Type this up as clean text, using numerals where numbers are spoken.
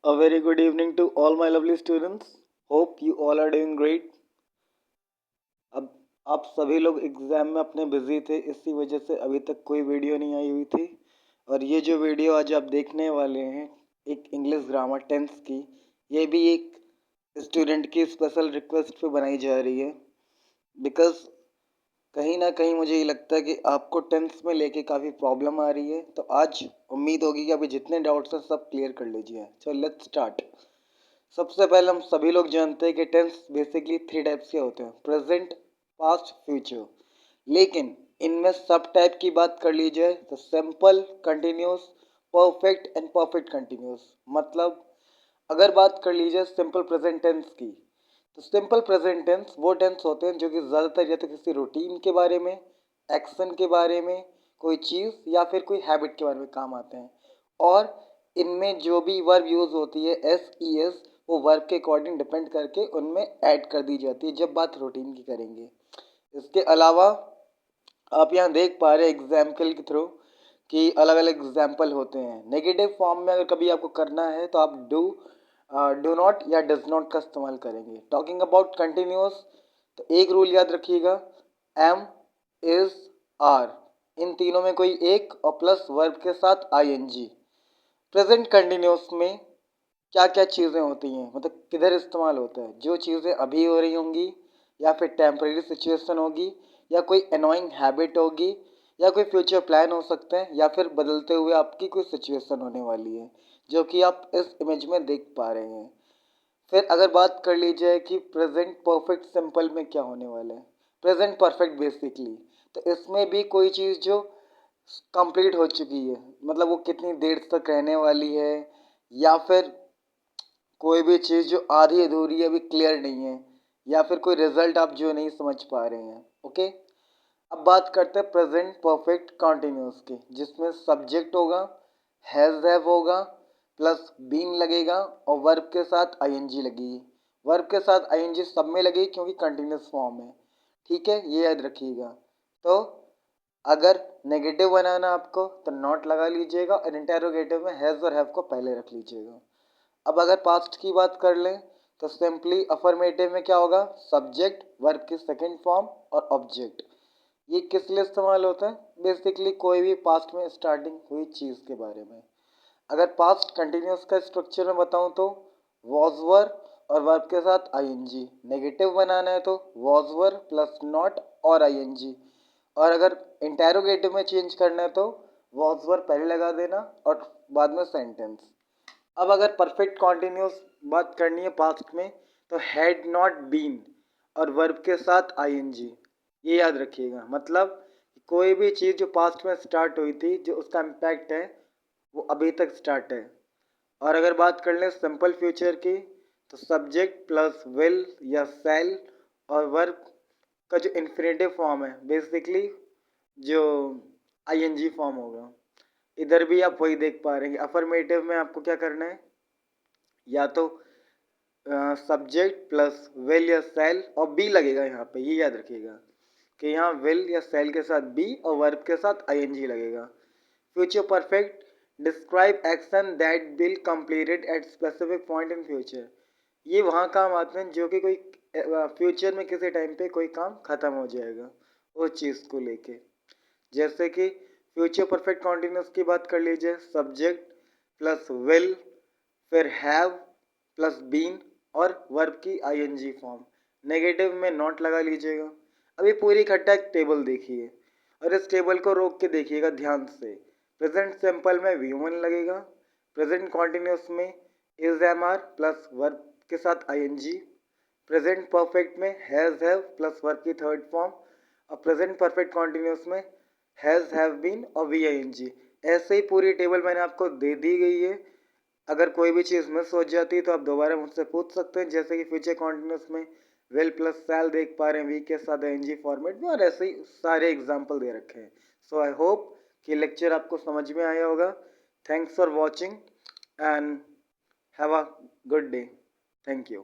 A very good evening to all my lovely students. Hope you all are doing great. अब आप सभी लोग exam में अपने बिज़ी थे, इसी वजह से अभी तक कोई वीडियो नहीं आई हुई थी। और ये जो वीडियो आज आप देखने वाले हैं, एक इंग्लिश ग्रामर टेंस की, ये भी एक स्टूडेंट की स्पेशल रिक्वेस्ट पे बनाई जा रही है। बिकॉज़ कहीं ना कहीं मुझे ये लगता है कि आपको टेंस में लेके काफ़ी प्रॉब्लम आ रही है। तो आज उम्मीद होगी कि अभी जितने डाउट्स हैं सब क्लियर कर लीजिए। चलो लेट्स स्टार्ट। सबसे पहले हम सभी लोग जानते हैं कि टेंस बेसिकली 3 टाइप्स के होते हैं, प्रेजेंट, पास्ट, फ्यूचर। लेकिन इनमें सब टाइप की बात कर ली जाए तो simple, continuous, perfect and perfect continuous. मतलब अगर बात कर ली जाए सिंपल प्रेजेंट टेंस की, तो सिंपल प्रेजेंट टेंस वो टेंस होते हैं जो कि ज़्यादातर या तो किसी रूटीन के बारे में, एक्शन के बारे में, कोई चीज़ या फिर कोई हैबिट के बारे में काम आते हैं। और इनमें जो भी वर्ब यूज़ होती है एस ई एस, वो वर्ब के अकॉर्डिंग डिपेंड करके उनमें ऐड कर दी जाती है जब बात रूटीन की करेंगे। इसके अलावा आप यहाँ देख पा रहे हैं एग्जाम्पल के थ्रू कि अलग अलग एग्जाम्पल होते हैं। नेगेटिव फॉर्म में अगर कभी आपको करना है तो आप डू नॉट या डज नॉट का इस्तेमाल करेंगे। टॉकिंग अबाउट कंटिन्यूस, तो एक रूल याद रखिएगा, एम, इज, आर, इन तीनों में कोई एक और प्लस वर्ब के साथ I N G. Present continuous में क्या क्या चीज़ें होती हैं, मतलब किधर इस्तेमाल होता है, जो चीज़ें अभी हो रही होंगी या फिर टेम्परेरी सिचुएशन होगी या कोई अनोइंग हैबिट होगी या कोई फ्यूचर प्लान हो सकते हैं या फिर बदलते हुए आपकी कोई सिचुएशन होने वाली है जो कि आप इस इमेज में देख पा रहे हैं। फिर अगर बात कर ली जाए कि प्रेजेंट परफेक्ट सिंपल में क्या होने वाला है, प्रेजेंट परफेक्ट बेसिकली, तो इसमें भी कोई चीज़ जो कंप्लीट हो चुकी है, मतलब वो कितनी देर तक रहने वाली है, या फिर कोई भी चीज़ जो आधी अधूरी है, अभी क्लियर नहीं है, या फिर कोई रिजल्ट आप जो नहीं समझ पा रहे हैं। ओके, अब बात करते हैं प्रेजेंट परफेक्ट कंटिन्यूस की, जिसमें सब्जेक्ट होगा, हैज़ हैव होगा, प्लस बीन लगेगा और वर्ब के साथ आईएनजी लगेगी। वर्ब के साथ आईएनजी सब में लगेगी क्योंकि कंटिन्यूस फॉर्म है। ठीक है, ये याद रखिएगा। तो अगर नेगेटिव बनाना आपको तो नॉट लगा लीजिएगा और इंटेरोगेटिव में हैज़ और हैव को पहले रख लीजिएगा। अब अगर पास्ट की बात कर लें तो सिंपली अफर्मेटिव में क्या होगा, सब्जेक्ट, वर्ब की सेकंड फॉर्म और ऑब्जेक्ट। ये किस लिए इस्तेमाल होता है, बेसिकली कोई भी पास्ट में स्टार्टिंग हुई चीज़ के बारे में। अगर पास्ट कंटिन्यूस का स्ट्रक्चर में बताऊं तो वॉज वर और वर्ब के साथ आईएनजी। नेगेटिव बनाना है तो वॉज वर प्लस नॉट और आईएनजी। और अगर इंटेरोगेटिव में चेंज करना है तो वॉज वर पहले लगा देना और बाद में सेंटेंस। अब अगर परफेक्ट कॉन्टिन्यूस बात करनी है पास्ट में तो हैड नॉट बीन और वर्ब के साथ आईएनजी। ये याद रखिएगा, मतलब कोई भी चीज़ जो पास्ट में स्टार्ट हुई थी, जो उसका इम्पैक्ट है वो अभी तक स्टार्ट है। और अगर बात कर लें सिंपल फ्यूचर की तो सब्जेक्ट प्लस विल या सेल और वर्ब का जो इन्फिनेटिव फॉर्म है, बेसिकली जो आईएनजी फॉर्म होगा। इधर भी आप वही देख पा रहे हैं, अफर्मेटिव में आपको क्या करना है, या तो सब्जेक्ट प्लस विल या सेल और बी लगेगा यहाँ पे। ये याद रखिएगा कि यहाँ विल या सेल के साथ बी और वर्ब के साथ आईएनजी लगेगा। Future perfect, describe action that will completed at specific point in future. ये वहाँ काम आते हैं जो कि कोई फ्यूचर में किसी टाइम पे कोई काम खत्म हो जाएगा उस चीज़ को लेके। जैसे कि फ्यूचर परफेक्ट कॉन्टिन्यूस की बात कर लीजिए, सब्जेक्ट प्लस विल, फिर हैव प्लस बीन और वर्ब की आईएनजी फॉर्म। नेगेटिव में नॉट लगा लीजिएगा। अभी पूरी इकट्ठा एक टेबल देखिए और इस टेबल को रोक के देखिएगा ध्यान से। प्रेजेंट सिंपल में V1 लगेगा, प्रेजेंट कॉन्टिन्यूस में is am are plus verb के साथ आईएनजी, प्रेजेंट परफेक्ट में हैज़ हैव प्लस वर्ब की थर्ड फॉर्म और प्रेजेंट परफेक्ट कॉन्टिन्यूस में हैज़ हैव बीन और वी आई एन जी। ऐसे ही पूरी टेबल मैंने आपको दे दी गई है। अगर कोई भी चीज़ मिस हो जाती है तो आप दोबारा मुझसे पूछ सकते हैं। जैसे कि फ्यूचर कॉन्टिन्यूस में विल प्लस सैल देख पा रहे हैं वी के साथ एनजी फॉर्मेट में, और ऐसे ही सारे एग्जाम्पल दे रखे हैं। सो आई होप कि लेक्चर आपको समझ में आया होगा। Thanks for watching and have a good day. Thank you.